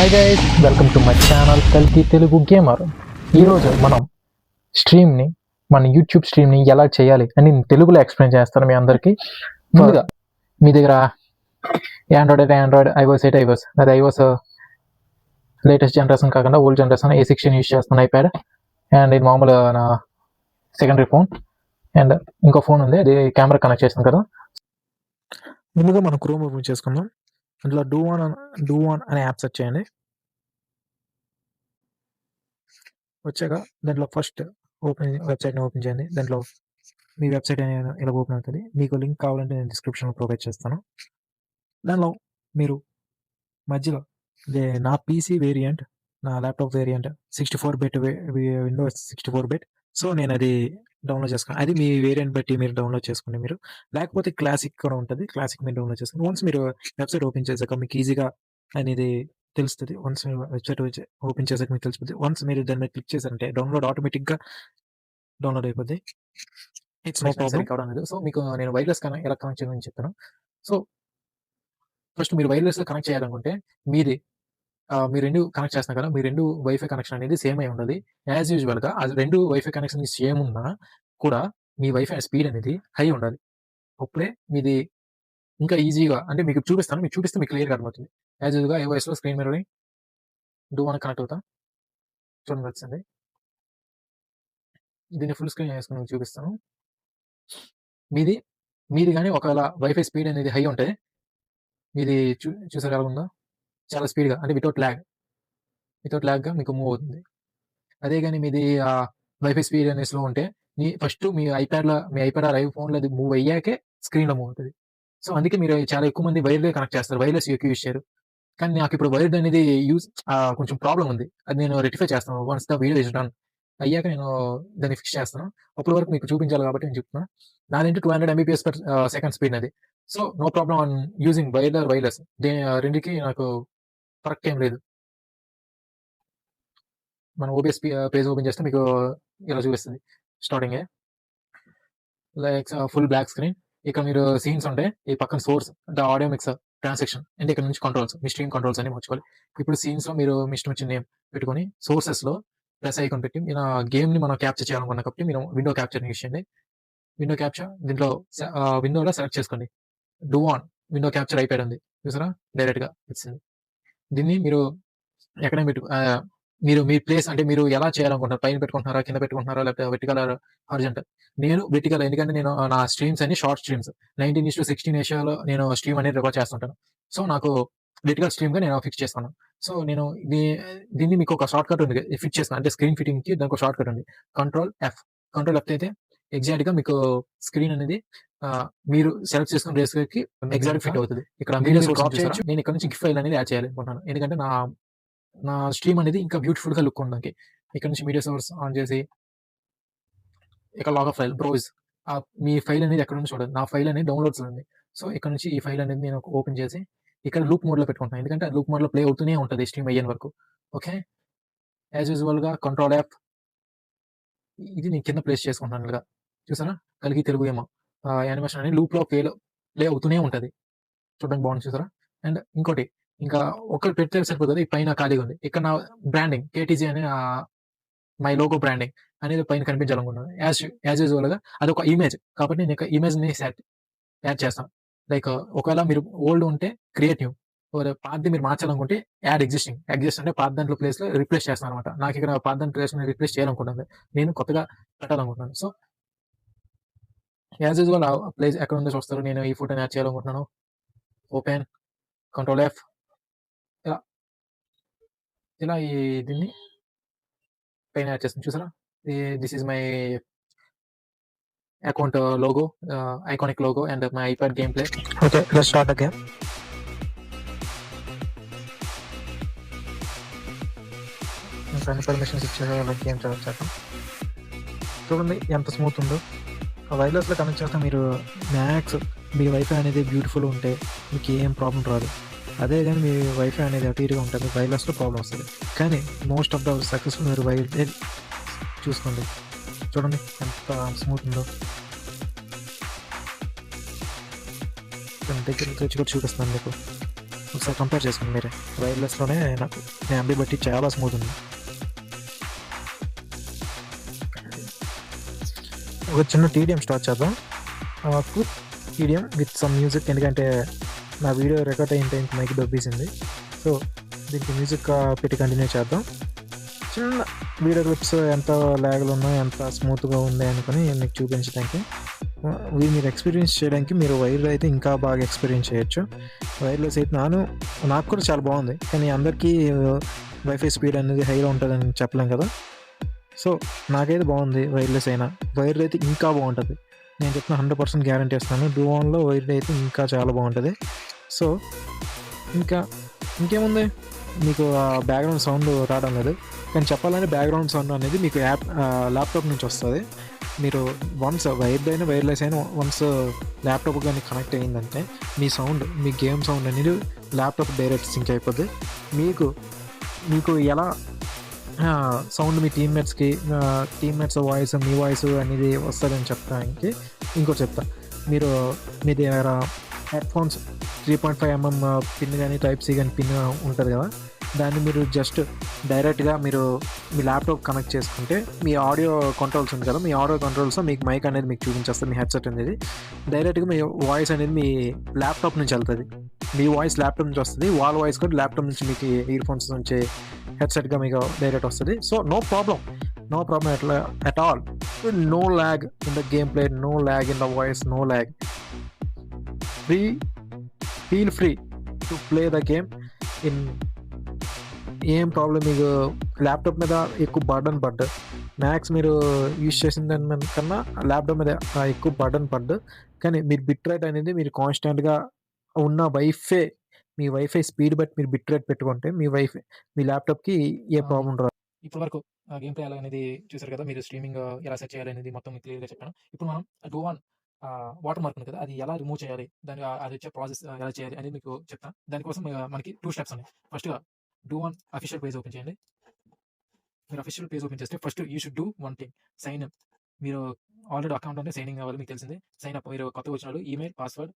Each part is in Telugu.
Hi guys, welcome to my channel కల్కి తెలుగు గేమర్. ఈరోజు మనం స్ట్రీమ్ని, మన యూట్యూబ్ స్ట్రీమ్ని ఎలా చేయాలి అని నేను తెలుగులో ఎక్స్ప్లెయిన్ చేస్తాను మీ అందరికీ. ముందుగా మీ దగ్గర ఆండ్రాయిడ్ ఐఓఎస్ అది ఐఓఎస్ లేటెస్ట్ జనరేషన్ కాకుండా ఓల్డ్ జనరేషన్ A16 యూస్ చేస్తాను ఐప్యాడ్. అండ్ ఇది మామూలు నా సెకండరీ ఫోన్. అండ్ ఇంకో ఫోన్ ఉంది, అది కెమెరా కనెక్ట్ చేసాను కదా. ముందుగా మనం క్రోమ్ ఓపెన్ చేసుకుందాం. అందులో డూ ఆన్ అనే యాప్ సెర్చ్ చేయండి. వచ్చాక దాంట్లో ఫస్ట్ వెబ్సైట్ని ఓపెన్ చేయండి. దాంట్లో మీ వెబ్సైట్ అనేది ఇలా ఓపెన్ అవుతుంది. మీకు లింక్ కావాలంటే నేను డిస్క్రిప్షన్లో ప్రొవైడ్ చేస్తాను. దానిలో మీరు మధ్యలో నా పీసీ వేరియంట్, నా laptop variant 64-bit Windows 64-bit. So నేను అది డౌన్లోడ్ చేసుకున్నాను. అది మీ వేరియంట్ బట్టి మీరు డౌన్లోడ్ చేసుకోండి. మీరు లేకపోతే క్లాసిక్ కూడా ఉంటుంది, క్లాసిక్ మీరు డౌన్లోడ్ చేసుకోండి. వన్స్ మీరు వెబ్సైట్ ఓపెన్ చేశాక మీకు ఈజీగా అనేది తెలుస్తుంది. వన్స్ మీరు వెబ్సైట్ ఓపెన్ చేసాక మీకు తెలిసిపోతుంది. వన్స్ మీరు దాని మీద క్లిక్ చేశారంటే డౌన్లోడ్ ఆటోమేటిక్గా డౌన్లోడ్ అయిపోద్ది. ఇట్స్ నో ప్రాబ్లం కావడం లేదు. సో మీకు నేను వైర్లెస్ ఎలా కనెక్ట్ చేయాలని చెప్తాను. సో ఫస్ట్ మీరు వైర్లెస్లో కనెక్ట్ చేయాలనుకుంటే మీరు రెండు కనెక్ట్ చేస్తున్నారు కదా, మీ రెండు వైఫై కనెక్షన్ అనేది సేమ్ అయి ఉండదు. యాజ్ యూజువల్గా అది రెండు వైఫై కనెక్షన్ సేమ్ ఉన్నా కూడా మీ వైఫై స్పీడ్ అనేది హై ఉండాలి. అప్పుడే మీది ఇంకా ఈజీగా, అంటే మీకు చూపిస్తాను, మీకు చూపిస్తే మీకు క్లియర్గా అర్థమవుతుంది. యాజ్ యూజువల్గా ఐఓఎస్లో screen mirroring do on connect అవుతా చూడండి వచ్చింది. దీన్ని ఫుల్ స్క్రీన్ చేసుకుని మీకు చూపిస్తాను. మీది కానీ ఒకవేళ వైఫై స్పీడ్ అనేది హై ఉంటే మీది చూసారు ఎలా ఉందో, చాలా స్పీడ్గా, అంటే వితౌట్ ల్యాగ్గా మీకు మూవ్ అవుతుంది. అదే కానీ మీది వైఫై స్పీడ్ అనేది స్లో ఉంటే ఫస్ట్ మీ ఐప్యాడ్ ఆర్ ఐఫోన్లో అది మూవ్ అయ్యాకే స్క్రీన్లో మూవ్ అవుతుంది. సో అందుకే మీరు చాలా ఎక్కువ మంది వైర్లే కనెక్ట్ చేస్తారు, వైర్లెస్ ఎక్కువ యూజ్ చేయరు. కానీ నాకు ఇప్పుడు వైర్డ్ అనేది కొంచెం ప్రాబ్లం ఉంది. అది నేను రెక్టిఫై చేస్తాను. Once the video is done అయ్యాక నేను దాన్ని ఫిక్స్ చేస్తాను. అప్పటి వరకు మీకు చూపించాలి కాబట్టి నేను చెప్తున్నాను. నాదేంటి 200 Mbps/s స్పీడ్ అది. So no problem on using wireless. రెండుకి నాకు ఫరక్ ఏం లేదు. మనం OBS పేజ్ ఓపెన్ చేస్తే మీకు ఇలా చూపిస్తుంది. స్టార్టింగే లైక్ ఫుల్ బ్లాక్ స్క్రీన్. ఇక్కడ మీరు సీన్స్ ఉంటాయి, ఈ పక్కన source, the audio mix, transaction, అంటే ఇక్కడ నుంచి కంట్రోల్స్, మీ స్ట్రీమ్ కంట్రోల్స్ అని మర్చిపోవాలి. ఇప్పుడు సీన్స్లో మీరు మీ ఇష్టం వచ్చిన నేమ్ పెట్టుకొని సోర్సెస్లో ప్లస్ ఐకాన్ పెట్టి మీరు గేమ్ని మనం క్యాప్చర్ చేయాలనుకున్నా కాబట్టి మీరు విండో క్యాప్చర్ యూస్ చేయండి. విండో క్యాప్చర్ దీంట్లో విండోలో సెలెక్ట్ చేసుకోండి. డూ ఆన్ విండో క్యాప్చర్ అయిపోయింది చూసారా, డైరెక్ట్గా వచ్చింది. దీన్ని మీరు ఎక్కడైనా మీరు మీ ప్లేస్, అంటే మీరు ఎలా చేయాలనుకుంటున్నారు, పైన పెట్టుకుంటున్నారా, కింద పెట్టుకుంటున్నారా, లేకపోతే వెర్టికల్ ఆర్ హారిజాంటల్. నేను వెర్టికల్, ఎందుకంటే నేను నా స్ట్రీమ్స్ అన్ని షార్ట్ స్ట్రీమ్స్ 19:16 రేషియోలో నేను స్ట్రీమ్ అనేది రికార్డ్ చేస్తుంటాను. సో నాకు వెర్టికల్ స్ట్రీమ్గా నేను ఫిక్స్ చేసుకున్నాను. సో నేను దీన్ని మీకు ఒక షార్ట్ కట్ ఉంది ఫిక్స్ చేస్తాను, అంటే స్క్రీన్ ఫిట్టింగ్కి దానికి ఒక షార్ట్ కట్ ఉంది, కంట్రోల్ ఎఫ్ అయితే ఎగ్జాక్ట్గా మీకు స్క్రీన్ అనేది మీరు సెలెక్ట్ చేసుకున్న రేస్కి ఎగ్జాక్ట్ ఫిట్ అవుతుంది. ఇక్కడ వీడియో నేను ఇక్కడ నుంచి గిఫ్ ఫైల్ అనేది యాడ్ చేయాలనుకుంటున్నాను, ఎందుకంటే నా స్ట్రీమ్ అనేది ఇంకా బ్యూటిఫుల్గా లుక్ ఉండడానికి. ఇక్కడ నుంచి మీడియా సోర్స్ ఆన్ చేసి ఇక్కడ లాగ్ ఆఫ్ ఫైల్ బ్రౌజ్, మీ ఫైల్ అనేది ఎక్కడ నుంచి చూడండి, నా ఫైల్ అనేది డౌన్లోడ్స్ ఉంది. సో ఇక్కడ నుంచి ఈ ఫైల్ అనేది నేను ఓపెన్ చేసి ఇక్కడ లూప్ మోడ్లో పెట్టుకుంటాను, ఎందుకంటే లూప్ మోడ్లో ప్లే అవుతూనే ఉంటుంది స్ట్రీమ్ అయ్యేంత వరకు. ఓకే, యాజ్ యూజువల్గా కంట్రోల్ యాప్ ఇది నేను కింద ప్లేస్ చేసుకుంటాను. ఇలా చూసారా, కలిగి తెలుగు ఏమో యానిమేషన్ అనేది లూప్లో ప్లే అవుతూనే ఉంటుంది, చూడడానికి బాగుంది చూసారా. అండ్ ఇంకోటి, ఇంకా ఒకటి పెడితే సరిపోతుంది, ఈ పైన ఖాళీగా ఉంది, ఇక్కడ నా బ్రాండింగ్ KTG అనే మై లోగో బ్రాండింగ్ అనేది పైన కనిపించాలనుకుంటున్నాను. యాజ్ యూజువల్గా అదొక ఇమేజ్ కాబట్టి నేను ఇమేజ్ని యాడ్ చేస్తాను. లైక్ ఒకవేళ మీరు ఓల్డ్ ఉంటే క్రియేట్ న్యూ, పాతది మీరు మార్చాలనుకుంటే యాడ్ ఎగ్జిస్ట్ అంటే పాత దాంట్లో ప్లేస్లో రిప్లేస్ చేస్తాను అనమాట. నాకు ఇక్కడ పాత దాంట్లో ప్లేస్లో రిప్లేస్ చేయాలనుకుంటున్నాను, నేను కొత్తగా పెట్టాలనుకుంటున్నాను. సో యాజ్ యూజువల్ ప్లేస్ ఎక్కడ ఉందో చూస్తారు. నేను ఈ ఫోటోని యాడ్ చేయాలనుకుంటున్నాను. ఓపెన్, కంట్రోల్ ఎఫ్, ఇలా దీన్ని పైన యాడ్ చేస్తాను చూసారా. This is my account logo, iconic logo and my iPad game play. Okay, let's start the game. అన్ని పర్మిషన్స్ ఇచ్చారు, గేమ్ స్టార్ట్ చేద్దాం. చూడండి ఎంత స్మూత్ ఉందో. వైర్లెస్లో కనెక్ట్ చేస్తే మీరు మ్యాక్స్ మీ వైఫై అనేది బ్యూటిఫుల్ ఉంటే మీకు ఏం ప్రాబ్లం రాదు. అదే కానీ మీ వైఫై అనేది అటు ఇటుగా ఉంటుంది, వైర్లెస్లో ప్రాబ్లం వస్తుంది. కానీ మోస్ట్ ఆఫ్ ద సక్సెస్ఫుల్ మీరు వైర్ చూసుకోండి, చూడండి ఎంత స్మూత్ ఉందో. దగ్గర తెచ్చి కూడా చూపిస్తాను మీకు. ఒకసారి కంపేర్ చేసుకోండి మీరే. వైర్లెస్లోనే నాకు నేను ఎంబీ బట్టి చాలా స్మూత్ ఉంది. ఒక చిన్న టీడీఎం స్టార్ట్ చేద్దాం. Quick TDM with some music, ఎందుకంటే నా వీడియో రికార్డ్ అయిన టైంకి మైక్ దొబ్బేసింది. సో దీనికి మ్యూజిక్ పెట్టి కంటిన్యూ చేద్దాం. చిన్న వీడియో క్లిప్స్ ఎంత ల్యాగ్లు ఉన్నాయి, ఎంత స్మూత్గా ఉంది అనుకుని మీకు చూపించడానికి, మీరు ఎక్స్పీరియన్స్ చేయడానికి మీరు వైర్లో అయితే ఇంకా బాగా ఎక్స్పీరియన్స్ చేయొచ్చు. వైర్లెస్ అయితే నాకు కూడా చాలా బాగుంది, కానీ అందరికీ వైఫై స్పీడ్ అనేది హైలో ఉంటుందని చెప్పలేం కదా. సో నాకైతే బాగుంది. వైర్లెస్ అయినా వైర్లు అయితే ఇంకా బాగుంటుంది. నేను చెప్పిన 100% గ్యారంటీ ఇస్తున్నాను. డూఆన్లో వైర్లు అయితే ఇంకా చాలా బాగుంటుంది. సో ఇంకేముంది, మీకు బ్యాక్గ్రౌండ్ సౌండ్ రావడం లేదు, కానీ చెప్పాలంటే బ్యాక్గ్రౌండ్ సౌండ్ అనేది మీకు ల్యాప్టాప్ నుంచి వస్తుంది. మీరు వన్స్ వైర్లెస్ అయినా వన్స్ ల్యాప్టాప్ కానీ కనెక్ట్ అయ్యిందంటే మీ గేమ్ సౌండ్ అనేది ల్యాప్టాప్ డైరెక్ట్ సింక్ అయిపోద్ది. మీకు ఎలా సౌండ్ మీ టీమ్మేట్స్ వాయిస్, మీ వాయిస్ అనేది వస్తుందని చెప్పడానికి ఇంకోటి చెప్తా. మీ దగ్గర హెడ్ఫోన్స్ 3.5mm పిన్ కానీ టైప్-C కానీ పిన్ ఉంటుంది కదా, దాన్ని మీరు జస్ట్ డైరెక్ట్గా మీరు మీ ల్యాప్టాప్ కనెక్ట్ చేసుకుంటే మీ ఆడియో కంట్రోల్స్ ఉంది కదా, మీ ఆడియో కంట్రోల్స్ మీకు మైక్ అనేది మీకు చూపించేస్తుంది. మీ హెడ్సెట్ అనేది డైరెక్ట్గా మీ వాయిస్ అనేది మీ ల్యాప్టాప్ నుంచి వెళ్తుంది. మీ వాయిస్ ల్యాప్టాప్ నుంచి వస్తుంది, వాళ్ళ వాయిస్ కూడా ల్యాప్టాప్ నుంచి మీకు ఇయర్ ఫోన్స్ నుంచి హెడ్సెట్గా మీకు డైరెక్ట్ వస్తుంది. So no problem at all. No lag in the gameplay, no lag in the voice, no lag. Feel free to play the game in ఏం ప్రాబ్లం. మీకు ల్యాప్టాప్ మీద ఎక్కువ బర్డన్ పడ్డు, మ్యాక్స్ మీరు యూజ్ చేసిన దాని కన్నా ల్యాప్టాప్ మీద ఎక్కువ బర్డన్ పడ్డు. కానీ మీరు బిట్ రేట్ అనేది మీరు కాన్స్టెంట్గా ఉన్న మీ వైఫై స్పీడ్ బట్టి మీరు బిట్ రేట్ పెట్టుకుంటే మీ ల్యాప్టాప్కి ఏ ప్రాబ్లం రాదు. ఇప్పటి వరకు గేమ్ ప్లే అనేది చూసారు కదా, మీరు స్ట్రీమింగ్ ఎలా సెట్ చేయాలి అనేది మొత్తం క్లియర్గా చెప్పాను. ఇప్పుడు మనం డూఆన్ వాటర్ మార్క్ ఉంది కదా, అది ఎలా రిమూవ్ చేయాలి, అది వచ్చే ప్రాసెస్ ఎలా చేయాలి అనేది మీకు చెప్తాను. దానికోసం మనకి 2 స్టెప్స్ ఉన్నాయి. ఫస్ట్గా డూఆన్ అఫీషియల్ పేజ్ ఓపెన్ చేయండి. మీరు అఫీషియల్ పేజ్ ఓపెన్ చేస్తే first you should do one thing, sign up. మీరు ఆల్రెడీ అకౌంట్ అంటే సైన్ ఇన్ కావాలి, మీకు తెలిసిందే. సైన్ అప్, మీరు కొత్తగా వచ్చిన వాళ్ళు email, password,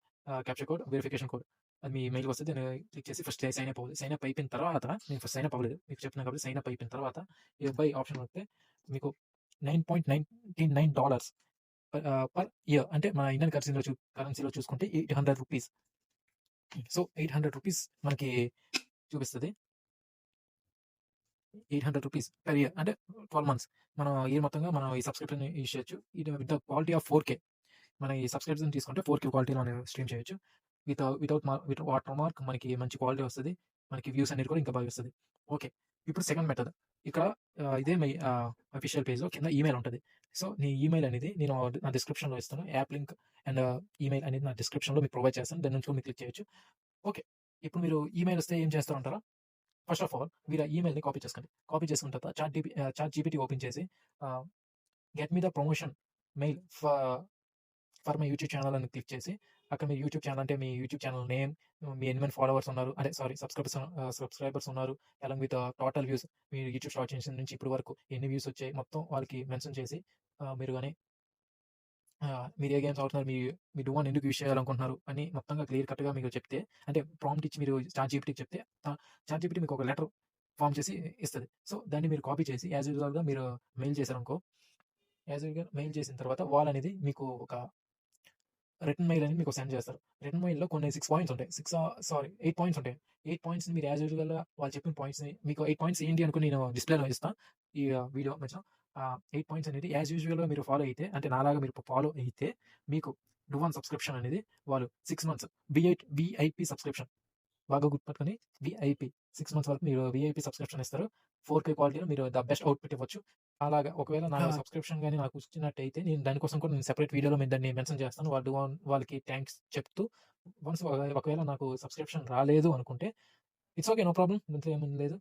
captcha code, verification code అది మీ మెయిల్కి వస్తే దాన్ని క్లిక్ చేసి ఫస్ట్ సైన్ అప్ అవ్వాలి. సైన్ అప్ అయిపోయిన తర్వాత, నేను ఫస్ట్ సైన్ అప్ అవ్వలేదు మీకు చెప్తున్నాను కాబట్టి, సైన్ అప్ అయిపోయిన తర్వాత బై ఆప్షన్ వస్తే మీకు $9.99 పర్ ఇయర్, అంటే మన ఇండియన్ కరెన్సీలో చూసుకుంటే ₹800. సో ₹800 మనకి చూపిస్తుంది. ₹800 per year అంటే 12 months. మనం ఇయర్ మొత్తంగా మనం ఈ సబ్స్క్రిప్షన్ యూజ్ చేయొచ్చు. ఇది with the quality of 4K. మనం ఈ సబ్స్క్రిప్షన్ తీసుకుంటే 4K క్వాలిటీలో స్ట్రీమ్ చేయొచ్చు. విత్ వాటర్ మార్క్ మనకి మంచి క్వాలిటీ వస్తుంది. మనకి వ్యూస్ అనేది కూడా ఇంకా బాగా వస్తుంది. ఓకే, ఇప్పుడు సెకండ్ మెథడ్. ఇక్కడ ఇదే మై అఫీషియల్ పేజ్లో కింద ఈమెయిల్ ఉంటుంది. సో నీ ఈమెయిల్ అనేది నేను నా డిస్క్రిప్షన్లో ఇస్తాను. యాప్ లింక్ అండ్ ఈమెయిల్ అనేది నా డిస్క్రిప్షన్లో మీకు ప్రొవైడ్ చేస్తాను. దాని నుంచి కూడా మీరు క్లిక్ చేయొచ్చు. ఓకే, ఇప్పుడు మీరు ఈమెయిల్ వస్తే ఏం చేస్తారంటారా? ఫస్ట్ ఆఫ్ ఆల్ మీరు ఈమెయిల్ని కాపీ చేసుకోండి. కాపీ చేసుకున్న తర్వాత చాట్ జీపీటీ ఓపెన్ చేసి get me the promotion mail for my YouTube channel అని క్లిక్ చేసి, అక్కడ మీ యూట్యూబ్ ఛానల్ అంటే మీ యూట్యూబ్ ఛానల్ నేమ్, మీ ఎన్ని మంది ఫాలోవర్స్ ఉన్నారు, సబ్స్క్రైబర్స్ ఉన్నారు, అలాంగ్ విత్ టోటల్ వ్యూస్, మీరు యూట్యూబ్ స్టార్ట్ చేసిన నుంచి ఇప్పుడు వరకు ఎన్ని వ్యూస్ వచ్చాయి మొత్తం వాళ్ళకి మెన్షన్ చేసి, మీరు కానీ మీరు ఏ గేమ్స్ ఆడుతున్నారు, మీ డూఆన్ ఎందుకు యూజ్ చేయాలనుకుంటున్నారు అని మొత్తంగా క్లియర్ కట్గా మీకు చెప్తే, అంటే ప్రాంప్ట్ ఇచ్చి మీరు చాట్ జీపీటీకి చెప్తే చాట్ జీపీటీ మీకు ఒక లెటర్ ఫామ్ చేసి ఇస్తుంది. సో దాన్ని మీరు కాపీ చేసి యాజ్ యూజువల్గా మీరు మెయిల్ చేశారనుకో, యాజ్ యూజువల్గా మెయిల్ చేసిన తర్వాత వాళ్ళు అనేది మీకు ఒక రిటర్న్ మెయిల్ అనేది మీకు సెండ్ చేస్తారు. రిటర్న్ మెయిల్లో కొన్ని 6 పాయింట్స్ ఉంటాయి. 8 పాయింట్స్ ఉంటాయి. 8 పాయింట్స్ని మీరు యాజ్ యూజువల్గా వాళ్ళు చెప్పిన పాయింట్స్ని, మీకు 8 పాయింట్స్ ఏంటి అనుకుని నేను డిస్ప్లేలో ఇస్తాను ఈ వీడియో మధ్య. 8 పాయింట్స్ అనేది యాజ్ యూజువల్గా మీరు ఫాలో అయితే, అంటే నాలాగా మీరు ఫాలో అయితే మీకు డూఆన్ సబ్స్క్రిప్షన్ అనేది వాళ్ళు 6 months విఐపి సబ్స్క్రిప్షన్, బాగా గుర్తుపెట్టుకొని, విఐపి 6 months వరకు మీరు విఐపి సబ్స్క్రిప్షన్ ఇస్తారు. 4K క్వాలిటీలో మీరు ద బెస్ట్ అవుట్పుట్ ఇవ్వచ్చు. అలాగా ఒకవేళ నా సబ్స్క్రిప్షన్ కానీ నాకు వచ్చినట్టయితే, నేను దానికోసం కూడా నేను సెపరేట్ వీడియోలో నేను దాన్ని మెన్షన్ చేస్తాను. వాళ్ళకి థ్యాంక్స్ చెప్తూ, వన్స్ ఒకవేళ నాకు సబ్స్క్రిప్షన్ రాలేదు అనుకుంటే ఇట్స్ ఓకే, నో ప్రాబ్లం, ఏమీ లేదు.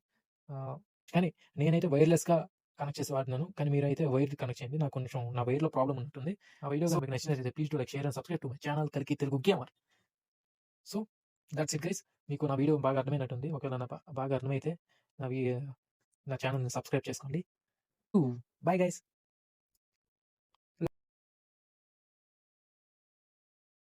కానీ నేనైతే వైర్లెస్గా కనెక్ట్ చేసి వాడినాను, కానీ మీరైతే వైర్ కనెక్ట్ చేయండి. నాకు కొంచెం నా వైర్లో ప్రాబ్లం ఉంటుంది. ఆ వీడియో మీకు నచ్చినట్లయితే please do like, share and subscribe to my channel కల్కి Telugu gamer. So that's it guys. మీకు నా వీడియో బాగా అర్థమైనట్టుంది. ఒకవేళ బాగా అర్థమైతే నా ఛానల్ని సబ్స్క్రైబ్ చేసుకోండి. Bye guys.